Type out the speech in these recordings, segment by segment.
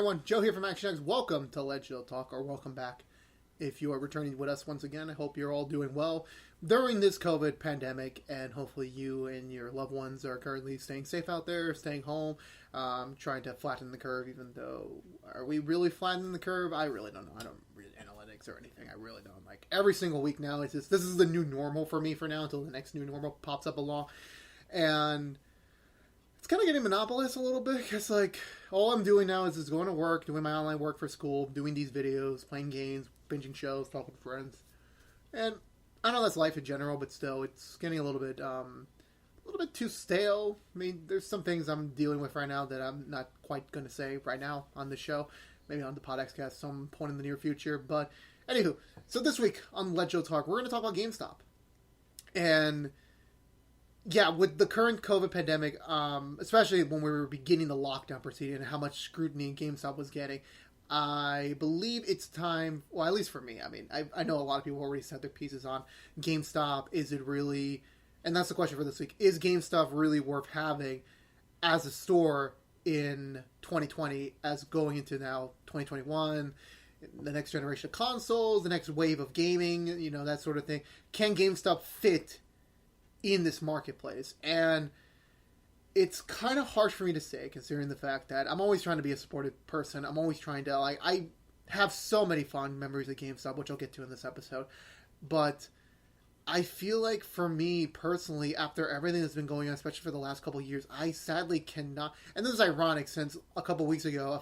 everyone, Joe here from ActionX. Welcome to Legend Talk, or welcome back if you are returning with us once again. I hope you're all doing well during this COVID pandemic, and hopefully you and your loved ones are currently staying safe out there, staying home, trying to flatten the curve, even though, are we really flattening the curve? I really don't know. I don't read analytics or anything. I really don't. Like, every single week now, it's just, this is the new normal for me for now until the next new normal pops up along, and it's kind of getting monopolized a little bit, because, like, all I'm doing now is just going to work, doing my online work for school, doing these videos, playing games, binging shows, talking to friends. And I know that's life in general, but still, it's getting a little bit too stale. I mean, there's some things I'm dealing with right now that I'm not quite going to say right now on the show. Maybe on the PodXcast some point in the near future. But, anywho, so this week on Let Joe Talk, we're going to talk about GameStop. And yeah, with the current COVID pandemic, especially when we were beginning the lockdown proceeding and how much scrutiny GameStop was getting, I believe it's time, well, at least for me, I mean, I know a lot of people already said their pieces on GameStop. Is it really, and that's the question for this week, is GameStop really worth having as a store in 2020 as going into now 2021, the next generation of consoles, the next wave of gaming, you know, that sort of thing? Can GameStop fit in this marketplace? And it's kind of harsh for me to say, considering the fact that I'm always trying to be a supportive person. I'm always trying to, like, I have so many fond memories of GameStop, which I'll get to in this episode. But I feel like, for me personally, after everything that's been going on, especially for the last couple of years, I sadly cannot. And this is ironic, since a few weeks ago,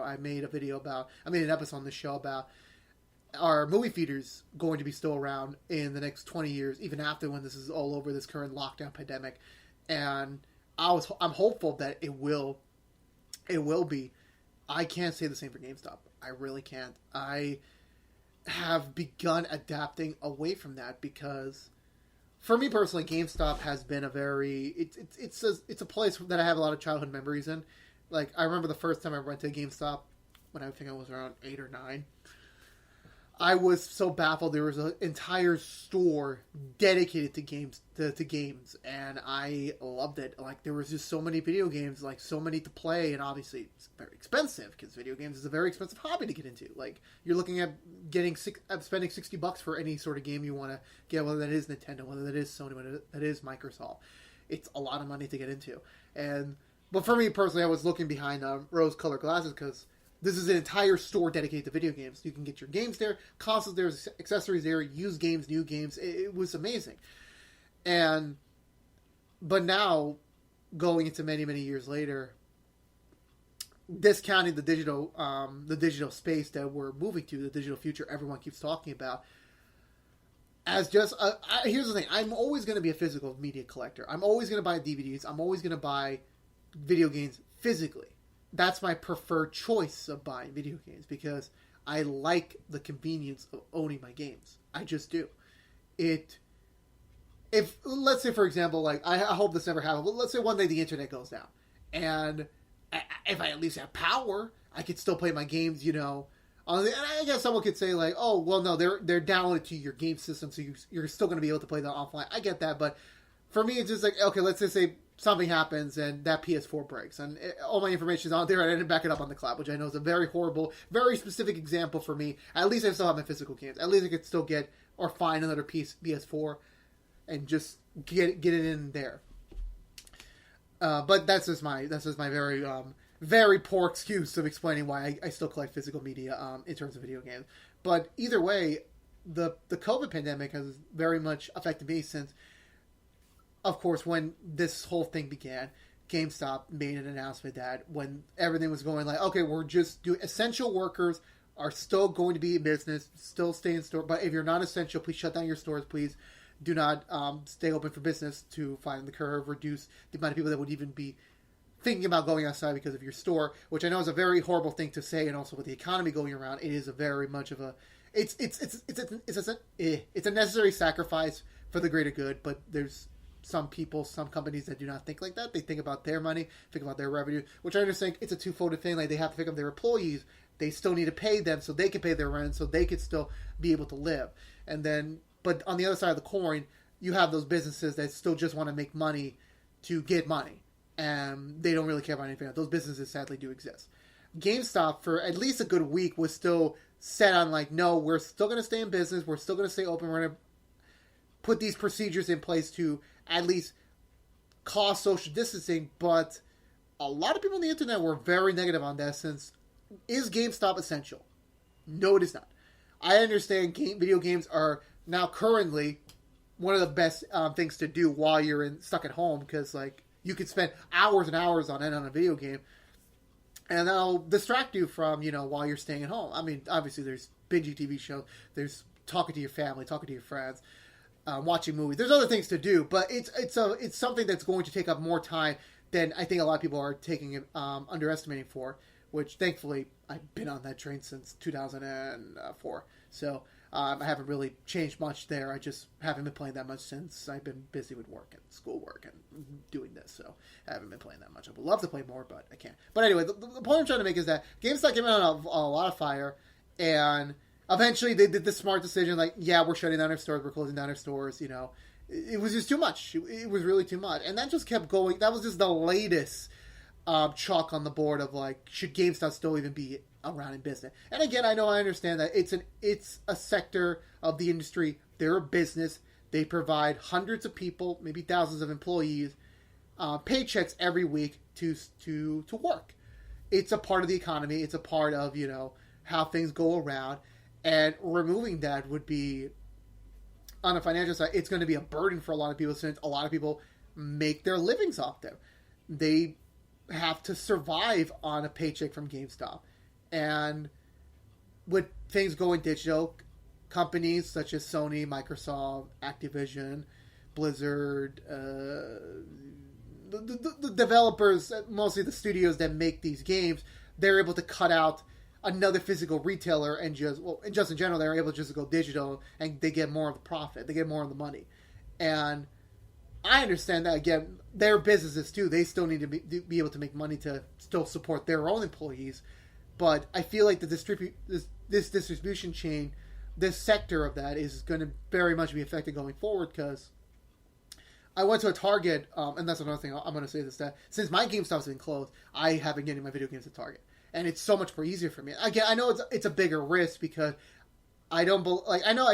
I made an episode on this show about are movie theaters going to be still around in the next 20 years, even after when this is all over, this current lockdown pandemic? And I'm hopeful that it will be. I can't say the same for GameStop. I really can't. I have begun adapting away from that, because for me personally, GameStop has been it's a place that I have a lot of childhood memories in. Like, I remember the first time I went to GameStop when I think I was around 8 or 9. I was so baffled. There was an entire store dedicated to games, to games, and I loved it. Like, there was just so many video games, like, so many to play, and obviously it's very expensive, because video games is a very expensive hobby to get into. Like, you're looking at spending $60 for any sort of game you want to get, whether that is Nintendo, whether that is Sony, whether that is Microsoft. It's a lot of money to get into. But for me personally, I was looking behind rose-colored glasses, because this is an entire store dedicated to video games. You can get your games there, consoles there, accessories there, used games, new games. It was amazing. But now, going into many, many years later, discounting the digital space that we're moving to, the digital future everyone keeps talking about, as just here's the thing: I'm always going to be a physical media collector. I'm always going to buy DVDs. I'm always going to buy video games physically. That's my preferred choice of buying video games, because I like the convenience of owning my games. I just do. If let's say, for example, like, I hope this never happens, but let's say one day the internet goes down, and if I at least have power, I could still play my games, you know. And I guess someone could say, like, oh, well, no, they're downloaded to your game system, so you're still going to be able to play them offline. I get that, but for me, it's just like, okay, let's just say something happens and that PS4 breaks, and all my information is on there, and I didn't back it up on the cloud, which I know is a very horrible, very specific example for me. At least I still have my physical games. At least I could still get or find another PS4 and just get it in there. But that's just my very very poor excuse of explaining why I still collect physical media in terms of video games. But either way, the COVID pandemic has very much affected me, since, of course, when this whole thing began, GameStop made an announcement that when everything was going, like, okay, we're just doing, essential workers are still going to be in business, still stay in store, but if you're not essential, please shut down your stores. Please do not stay open for business, to flatten the curve, reduce the amount of people that would even be thinking about going outside because of your store, which I know is a very horrible thing to say, and also with the economy going around, it is a very much of a it's a necessary sacrifice for the greater good, but there's some people, some companies that do not think like that. They think about their money, think about their revenue, which I understand it's a two-folded thing. Like, they have to think of their employees. They still need to pay them so they can pay their rent, so they can still be able to live. And then, but on the other side of the coin, you have those businesses that still just want to make money to get money, and they don't really care about anything else. Those businesses sadly do exist. GameStop for at least a good week was still set on like, no, we're still going to stay in business. We're still going to stay open. We're going to put these procedures in place to at least cause social distancing. But a lot of people on the internet were very negative on that, since is GameStop essential? No, it is not. I understand video games are now currently one of the best things to do while you're stuck at home, because like you could spend hours and hours on end on a video game, and that'll distract you from, while you're staying at home. I mean, obviously there's binging TV shows, there's talking to your family, talking to your friends, watching movies. There's other things to do, but it's something that's going to take up more time than I think a lot of people are underestimating for. Which thankfully I've been on that train since 2004, so I haven't really changed much there. I just haven't been playing that much since I've been busy with work and schoolwork and doing this, so I haven't been playing that much. I would love to play more, but I can't. But anyway, the point I'm trying to make is that GameStop came out on a lot of fire, and eventually they did the smart decision, like, yeah, we're shutting down our stores, we're closing down our stores, It was just too much. It was really too much, and that just kept going. That was just the latest chalk on the board of like, should GameStop still even be around in business? And again, I understand that it's a sector of the industry. They're a business. They provide hundreds of people, maybe thousands of employees, paychecks every week to work. It's a part of the economy. It's a part of how things go around, and removing that would be, on a financial side, it's going to be a burden for a lot of people, since a lot of people make their livings off them. They have to survive on a paycheck from GameStop. And with things going digital, companies such as Sony, Microsoft, Activision, Blizzard, the developers, mostly the studios that make these games, they're able to cut out another physical retailer and just in general, they're able to just go digital, and they get more of the profit. They get more of the money. And I understand that, again, their businesses too, they still need to be able to make money to still support their own employees. But I feel like this distribution chain, this sector of that, is going to very much be affected going forward, because I went to a Target, and that's another thing I'm going to say, this, that since my GameStop's been closed, I have been getting my video games at Target. And it's so much more easier for me. Again, I know it's a bigger risk, because I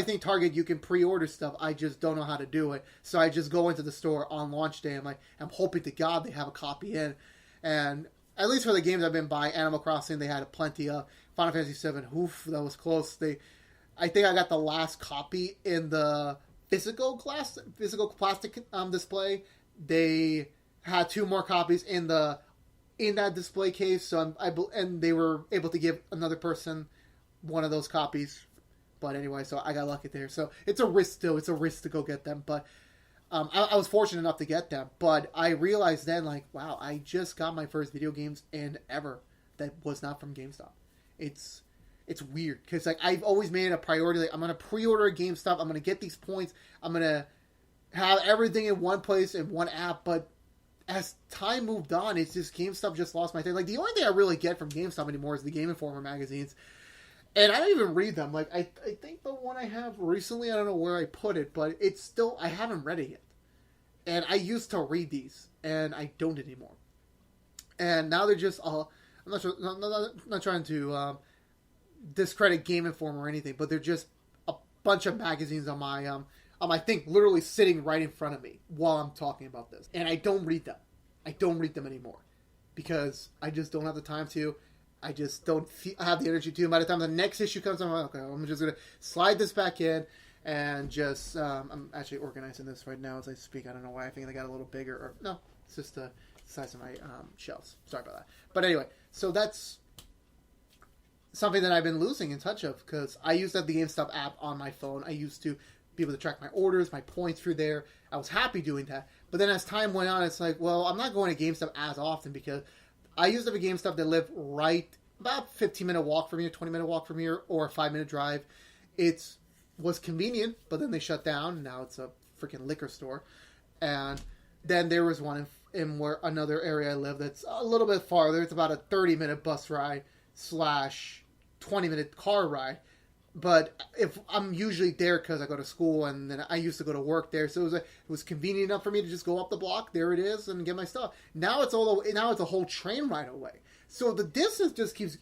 think Target, you can pre-order stuff. I just don't know how to do it. So I just go into the store on launch day. I'm hoping to God they have a copy in. And at least for the games I've been buying, Animal Crossing, they had plenty of. Final Fantasy VII, that was close. I think I got the last copy in the physical plastic display. They had 2 more copies in that display case. So and they were able to give another person one of those copies. But anyway, so I got lucky there. So it's a risk still. It's a risk to go get them. But I was fortunate enough to get them. But I realized then, like, wow, I just got my first video games in ever that was not from GameStop. It's weird, because like, I've always made it a priority. Like, I'm going to pre-order a GameStop. I'm going to get these points. I'm going to have everything in one place, in one app. But as time moved on, it's just GameStop just lost my thing. Like, the only thing I really get from GameStop anymore is the Game Informer magazines. And I don't even read them. Like, I think the one I have recently, I don't know where I put it, but it's still, I haven't read it yet. And I used to read these, and I don't anymore. And now they're just, I'm not trying to discredit Game Informer or anything, but they're just a bunch of magazines on my thing, literally sitting right in front of me while I'm talking about this. And I don't read them. I don't read them anymore, because I just don't have the time to. I just don't have the energy to. By the time the next issue comes, I'm like, okay, I'm just going to slide this back in and just, I'm actually organizing this right now as I speak. I don't know why. I think they got a little bigger. Or no, it's just the size of my shelves. Sorry about that. But anyway, so that's something that I've been losing in touch of, because I used to have the GameStop app on my phone. I used to be able to track my orders, my points through there. I was happy doing that. But then as time went on, it's like, well, I'm not going to GameStop as often, because I used to have a GameStop that lived right about 15-minute walk from here, 20-minute walk from here, or a 5-minute drive. It was convenient, but then they shut down. Now it's a freaking liquor store. And then there was one in where another area I live that's a little bit farther. It's about a 30-minute bus ride / 20-minute car ride. But if I'm usually there because I go to school and then I used to go to work there, so it was convenient enough for me to just go up the block. There it is, and get my stuff. Now it's a whole train ride away. So the distance just keeps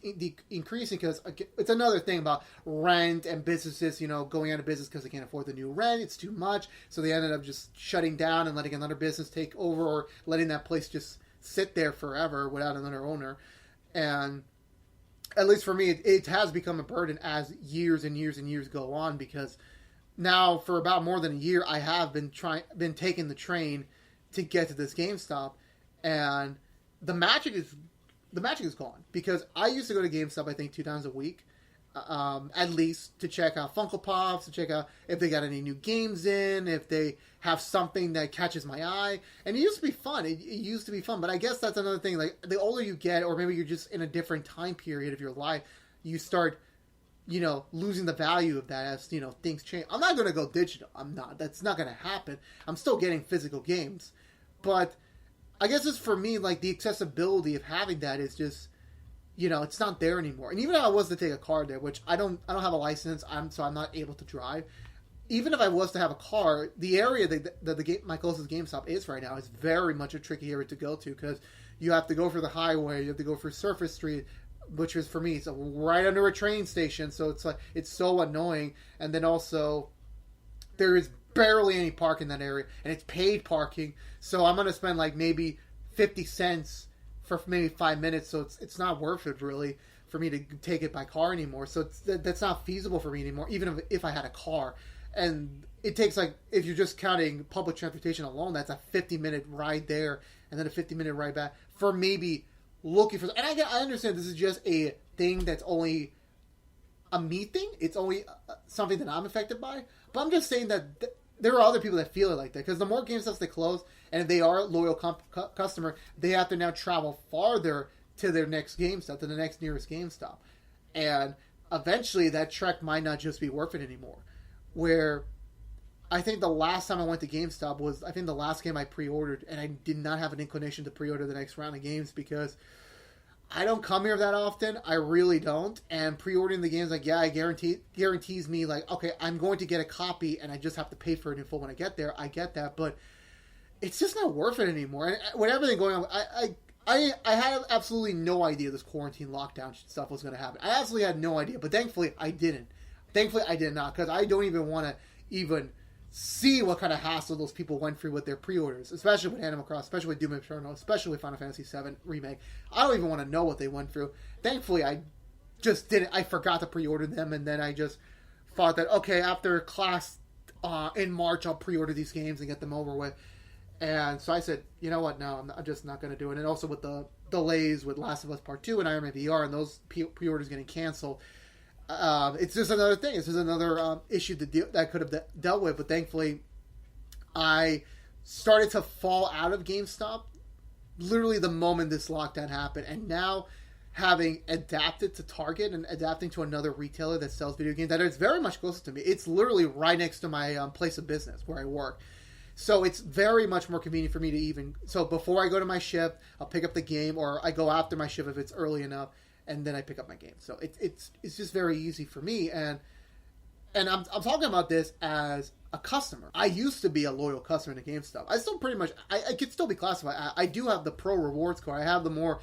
increasing because it's another thing about rent and businesses, going out of business because they can't afford the new rent. It's too much, so they ended up just shutting down and letting another business take over, or letting that place just sit there forever without another owner. And at least for me, it has become a burden as years and years and years go on, because now for about more than a year, I have been taking the train to get to this GameStop, and the magic is gone, because I used to go to GameStop, I think 2 times a week, at least, to check out Funko Pops, to check out if they got any new games in, if they have something that catches my eye. And it used to be fun. It used to be fun. But I guess that's another thing. Like, the older you get, or maybe you're just in a different time period of your life, you start, losing the value of that as, things change. I'm not going to go digital. I'm not. That's not going to happen. I'm still getting physical games. But I guess it's, for me, like, the accessibility of having that is just, it's not there anymore. And even if I was to take a car there, which I don't have a license, so I'm not able to drive. Even if I was to have a car, the area that my closest GameStop is right now is very much a tricky area to go to, because you have to go for the highway, you have to go for Surface Street, which is, for me, it's right under a train station, so it's so annoying. And then also, there is barely any park in that area, and it's paid parking, so I'm gonna spend like maybe 50 cents for maybe 5 minutes, so it's not worth it really for me to take it by car anymore. So that's not feasible for me anymore, even if I had a car. And it takes, like, if you're just counting public transportation alone, that's a 50-minute ride there, and then a 50-minute ride back for maybe looking for. And I understand this is just a thing that's only a me thing. It's only something that I'm affected by. But I'm just saying that there are other people that feel it like that, because the more GameStops they close, and if they are a loyal customer, they have to now travel farther to their next GameStop, to the next nearest GameStop. And eventually that trek might not just be worth it anymore. Where I think the last time I went to GameStop was, I think, the last game I pre-ordered, and I did not have an inclination to pre-order the next round of games, because I don't come here that often. I really don't. And pre-ordering the games, like, yeah, guarantees me, like, okay, I'm going to get a copy, and I just have to pay for it in full when I get there. I get that, but it's just not worth it anymore. And with everything going on, I had absolutely no idea this quarantine lockdown stuff was going to happen. I absolutely had no idea, but thankfully I didn't. Thankfully I did not, because I don't even want to even see what kind of hassle those people went through with their pre-orders, especially with Animal Crossing, especially with Doom Eternal, especially with Final Fantasy VII Remake. I don't even want to know what they went through. Thankfully, I just didn't. I forgot to pre-order them, and then I just thought that, okay, after class in March, I'll pre-order these games and get them over with. And so I said, you know what, no, I'm just not going to do it. And also with the delays with Last of Us Part 2 and Iron Man VR, and those pre-orders getting canceled, it's just another thing. It's just another issue that I could have dealt with. But thankfully, I started to fall out of GameStop literally the moment this lockdown happened. And now, having adapted to Target and adapting to another retailer that sells video games that is very much closer to me, it's literally right next to my place of business where I work. So it's very much more convenient for me to even... So before I go to my shift, I'll pick up the game, or I go after my shift if it's early enough, and then I pick up my game. So it's just very easy for me. And I'm talking about this as a customer. I used to be a loyal customer to GameStop. I still pretty much... I could still be classified. I do have the Pro Rewards card. I have the more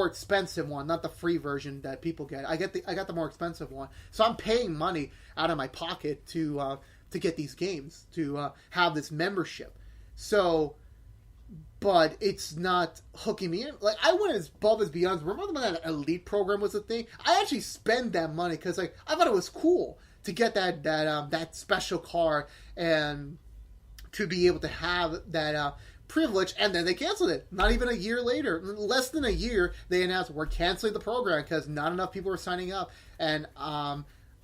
expensive one, not the free version that people get. I got the more expensive one. So I'm paying money out of my pocket to get these games, to have this membership. So, but it's not hooking me in. Like, I went as above as beyond. Remember when that Elite program was a thing? I actually spent that money because, like, I thought it was cool to get that special card and to be able to have that privilege. And then they canceled it. Not even a year later, less than a year, they announced we're canceling the program because not enough people were signing up. And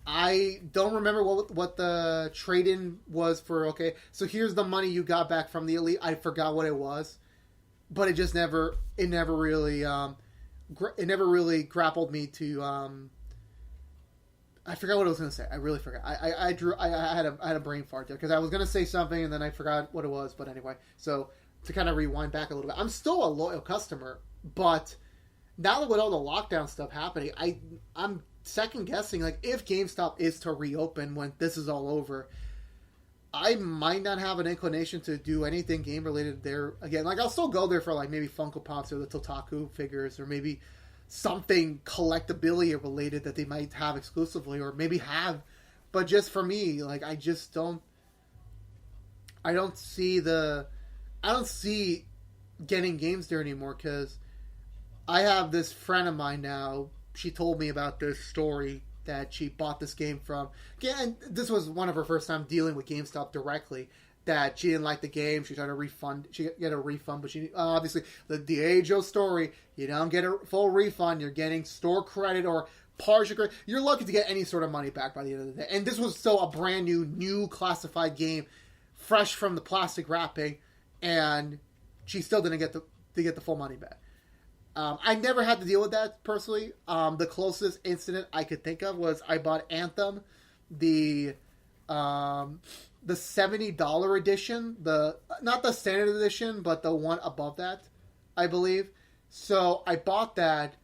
I don't remember what the trade-in was for. Okay, so here's the money you got back from the Elite. I forgot what it was, but it never really grappled me to. I forgot what I was going to say. I really forgot. I had a brain fart there because I was going to say something and then I forgot what it was. But anyway, so to kind of rewind back a little bit, I'm still a loyal customer, but now that with all the lockdown stuff happening, I'm second guessing, like, if GameStop is to reopen when this is all over, I might not have an inclination to do anything game related there again. Like, I'll still go there for, like, maybe Funko Pops or the Totaku figures, or maybe something collectability related that they might have exclusively, or maybe have. But just for me, like, I don't see getting games there anymore, because I have this friend of mine now. She told me about this story that she bought this game from. Yeah, and this was one of her first time dealing with GameStop directly. That she didn't like the game. She tried to refund. She get a refund, but she obviously the age-old story. You don't get a full refund. You're getting store credit or partial credit. You're lucky to get any sort of money back by the end of the day. And this was still a brand new classified game, fresh from the plastic wrapping, and she still didn't get the full money back. I never had to deal with that personally. The closest incident I could think of was I bought Anthem, the $70 edition, not the standard edition, but the one above that, I believe. So I bought that,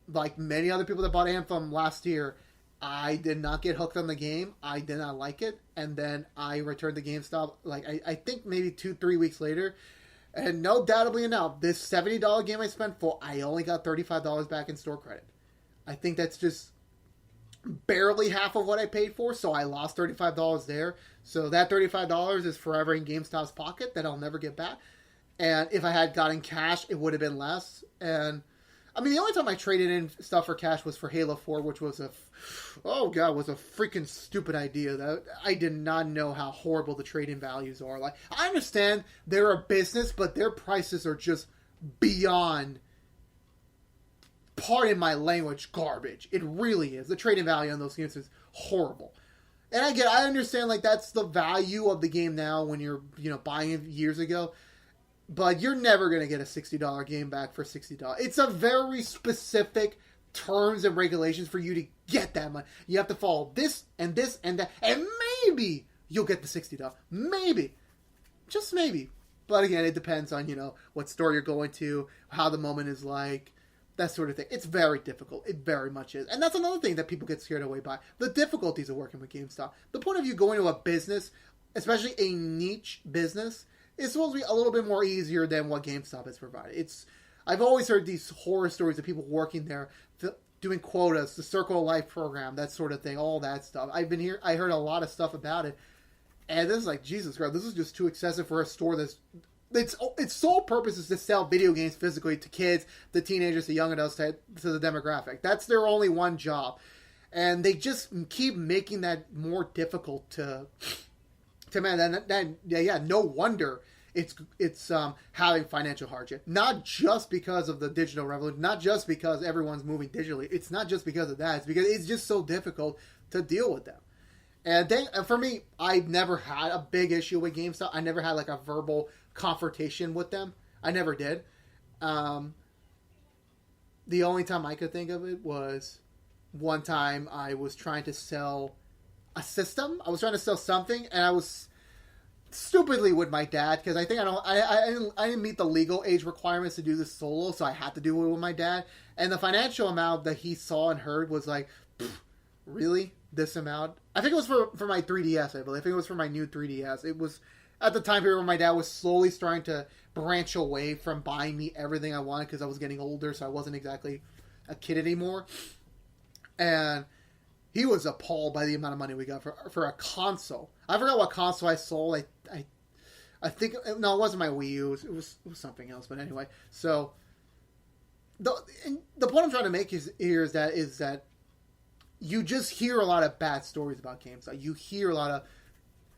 like many other people that bought Anthem last year. I did not get hooked on the game. I did not like it, and then I returned to GameStop. Like I think maybe 2-3 weeks later. And no doubtably enough, this $70 game I spent for, I only got $35 back in store credit. I think that's just barely half of what I paid for, so I lost $35 there. So that $35 is forever in GameStop's pocket that I'll never get back. And if I had gotten cash, it would have been less. And I mean, the only time I traded in stuff for cash was for Halo 4, which was was a freaking stupid idea. That I did not know how horrible the trade-in values are. Like, I understand they're a business, but their prices are just beyond, pardon my language, garbage. It really is. The trade-in value on those games is horrible. And I understand, like, that's the value of the game now when you're, buying it years ago. But you're never going to get a $60 game back for $60. It's a very specific terms and regulations for you to get that money. You have to follow this and this and that. And maybe you'll get the $60. Maybe. Just maybe. But again, it depends on, what store you're going to, how the moment is like, that sort of thing. It's very difficult. It very much is. And that's another thing that people get scared away by. The difficulties of working with GameStop. The point of you going to a business, especially a niche business, it's supposed to be a little bit more easier than what GameStop has provided. I've always heard these horror stories of people working there, doing quotas, the Circle of Life program, that sort of thing, all that stuff. I heard a lot of stuff about it, and this is like, Jesus Christ, this is just too excessive for a store its sole purpose is to sell video games physically to kids, the teenagers, the young adults, to the demographic. That's their only one job, and they just keep making that more difficult to man, no wonder it's having financial hardship. Not just because of the digital revolution, not just because everyone's moving digitally. It's not just because of that. It's because it's just so difficult to deal with them. And for me, I've never had a big issue with GameStop. I never had like a verbal confrontation with them. I never did. The only time I could think of it was one time I was trying to sell a system. I was trying to sell something, and I was stupidly with my dad, because I think I didn't meet the legal age requirements to do this solo, so I had to do it with my dad. And the financial amount that he saw and heard was like, really? This amount? I think it was for my 3DS, I believe. I think it was for my new 3DS. It was at the time period when my dad was slowly starting to branch away from buying me everything I wanted, because I was getting older, so I wasn't exactly a kid anymore. And he was appalled by the amount of money we got for a console. I forgot what console I sold. I think, no, it wasn't my Wii U. It was something else. But anyway, so the point I'm trying to make here is that you just hear a lot of bad stories about GameStop. You hear a lot of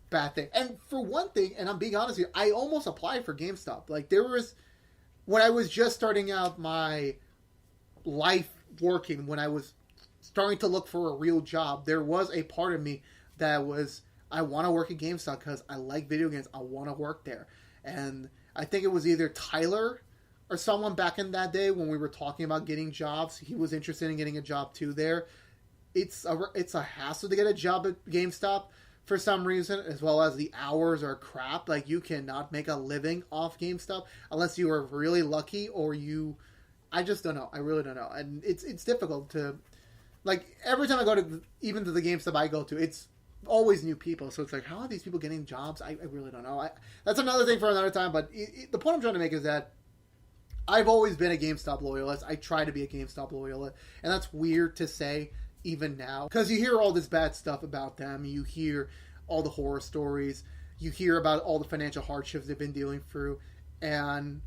bad things. And for one thing, and I'm being honest here, I almost applied for GameStop. Like, when I was just starting out my life working, when I was starting to look for a real job, there was a part of me that was, I want to work at GameStop because I like video games. I want to work there. And I think it was either Tyler or someone back in that day when we were talking about getting jobs. He was interested in getting a job too there. It's a hassle to get a job at GameStop for some reason, as well as the hours are crap. Like, you cannot make a living off GameStop unless you are really lucky, or I just don't know. I really don't know. And it's difficult to like every time I go to even to the GameStop I go to, it's always new people. So it's like, how are these people getting jobs? I really don't know. That's another thing for another time. But the point I'm trying to make is that I've always been a GameStop loyalist. I try to be a GameStop loyalist, and that's weird to say even now because you hear all this bad stuff about them. You hear all the horror stories. You hear about all the financial hardships they've been dealing through, and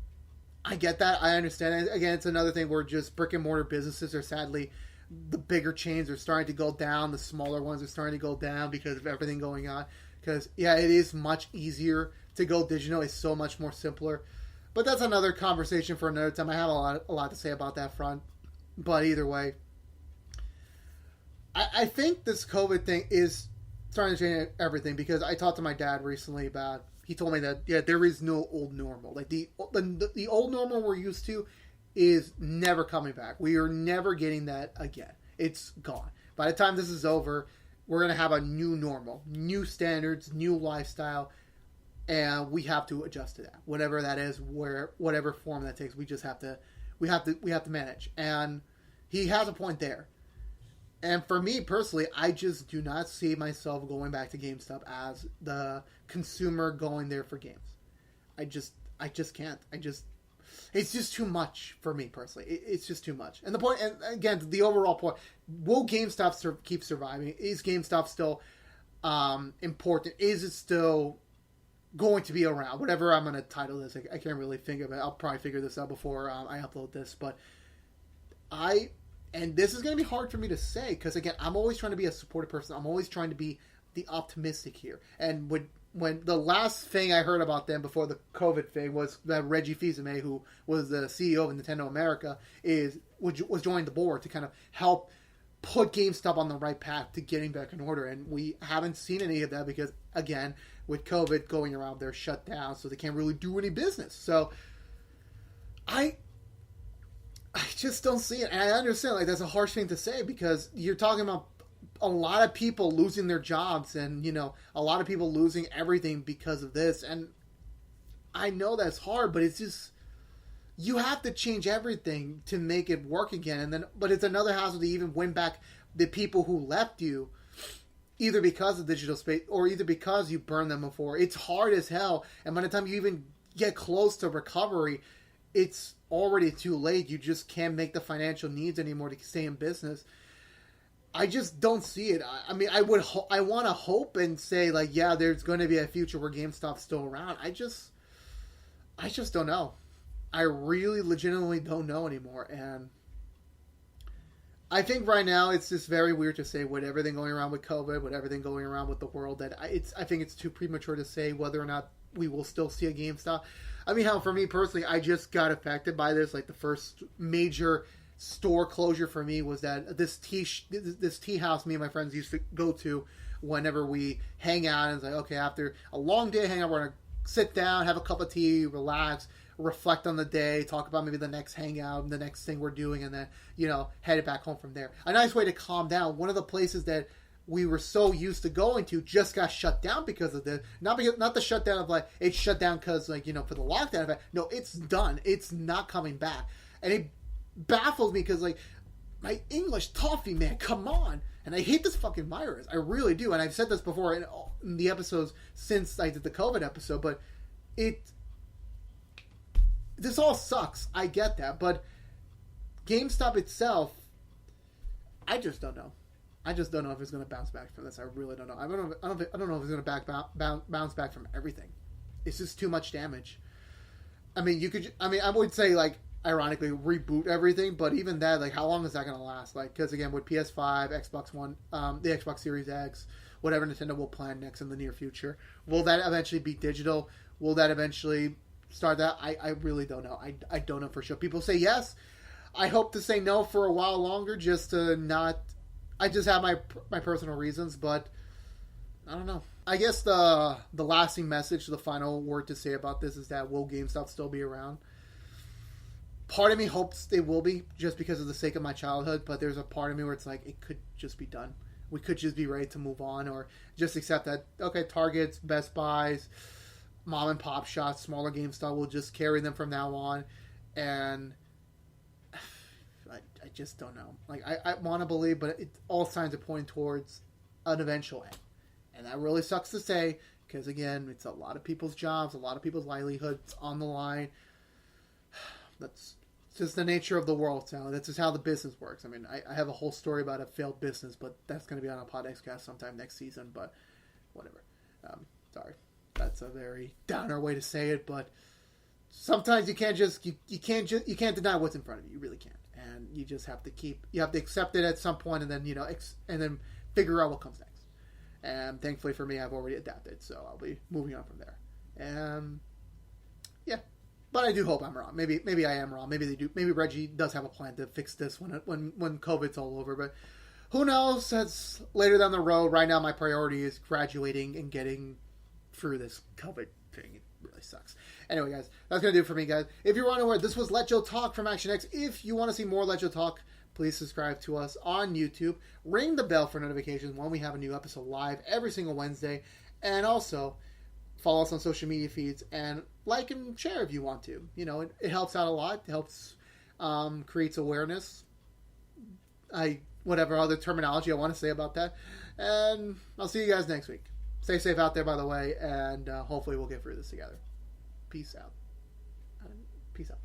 I get that. I understand. And again, it's another thing where just brick and mortar businesses are sadly the bigger chains are starting to go down. The smaller ones are starting to go down because of everything going on. Because yeah, it is much easier to go digital. It's so much more simpler. But that's another conversation for another time. I have a lot to say about that front. But either way, I think this COVID thing is starting to change everything because I talked to my dad recently about. He told me that yeah, there is no old normal. Like the old normal we're used to is never coming back. We are never getting that again. It's gone. By the time this is over, we're gonna have a new normal, new standards, new lifestyle, and we have to adjust to that. Whatever that is, whatever form that takes, we just have to manage. And he has a point there. And for me personally, I just do not see myself going back to GameStop as the consumer going there for games. I just can't. It's just too much for me personally. It's just too much. And the point, and again, the overall point: will GameStop keep surviving? Is GameStop still important? Is it still going to be around? Whatever I'm going to title this, I can't really think of it. I'll probably figure this out before I upload this. But and this is going to be hard for me to say because again, I'm always trying to be a supportive person. I'm always trying to be the optimistic here. And when the last thing I heard about them before the COVID thing was that Reggie Fils-Aimé, who was the CEO of Nintendo America, was joining the board to kind of help put GameStop on the right path to getting back in order. And we haven't seen any of that because, again, with COVID going around, they're shut down, so they can't really do any business. So I just don't see it. And I understand, like, that's a harsh thing to say because you're talking about a lot of people losing their jobs and, a lot of people losing everything because of this. And I know that's hard, but it's just, you have to change everything to make it work again. But it's another hassle to even win back the people who left you, either because of digital space or either because you burned them before. It's hard as hell. And by the time you even get close to recovery, it's already too late. You just can't make the financial needs anymore to stay in business. I just don't see it. I mean, I want to hope and say like, yeah, there's going to be a future where GameStop's still around. I just don't know. I really legitimately don't know anymore. And I think right now it's just very weird to say with everything going around with COVID, with everything going around with the world, that I think it's too premature to say whether or not we will still see a GameStop. I mean, for me personally, I just got affected by this. Like the first major store closure for me was that this tea house me and my friends used to go to whenever we hang out. And it's like, okay, after a long day hang out, we're gonna sit down, have a cup of tea, relax, reflect on the day, talk about maybe the next hangout, the next thing we're doing, and then head it back home from there. A nice way to calm down. One of the places that we were so used to going to just got shut down because of this. Not the shutdown of like it's shut down because for the lockdown effect. No, it's done. It's not coming back, and it baffles me because like my English toffee, man, come on. And I hate this fucking virus. I really do. And I've said this before in the episodes since I did the COVID episode, but this all sucks. I get that, but GameStop itself, I just don't know. I just don't know if it's going to bounce back from this. I really don't know. I don't know if it's going to bounce back from everything. It's just too much damage. I mean, I would say like ironically reboot everything, but even that, like, how long is that going to last? Like, because again, with PS5, Xbox One, the Xbox Series X, whatever Nintendo will plan next in the near future, will that eventually be digital? Will that eventually start that? I really don't know. I don't know for sure. People say yes. I hope to say no for a while longer, just to not. I just have my personal reasons, but I don't know. I guess the lasting message, the final word to say about this is that will GameStop still be around? Part of me hopes they will be, just because of the sake of my childhood, but there's a part of me where it's like, it could just be done. We could just be ready to move on, or just accept that, okay, Targets, Best Buys, mom and pop shops, smaller GameStop will just carry them from now on, and I just don't know. Like, I want to believe, but all signs are pointing towards an eventual end. And that really sucks to say, because, again, it's a lot of people's jobs, a lot of people's livelihoods on the line. That's just the nature of the world now. That's just how the business works. I mean, I have a whole story about a failed business, but that's going to be on a podcast sometime next season, but whatever. Sorry. That's a very downer way to say it, but sometimes you can't deny what's in front of you. You really can't. And you just have to accept it at some point, and then, and then figure out what comes next. And thankfully for me, I've already adapted, so I'll be moving on from there. And yeah, but I do hope I'm wrong. Maybe I am wrong. Maybe they do. Maybe Reggie does have a plan to fix this when COVID's all over. But who knows? That's later down the road. Right now, my priority is graduating and getting through this COVID thing. It really sucks. Anyway, guys, that's gonna do it for me, guys. If you're unaware, this was Let Joe Talk from Action X. If you want to see more Let Joe Talk, please subscribe to us on YouTube. Ring the bell for notifications when we have a new episode live every single Wednesday. And also, follow us on social media feeds and like and share if you want to. It helps out a lot. It helps, creates awareness. Whatever other terminology I want to say about that. And I'll see you guys next week. Stay safe out there, by the way, and hopefully we'll get through this together. Peace out. Peace out.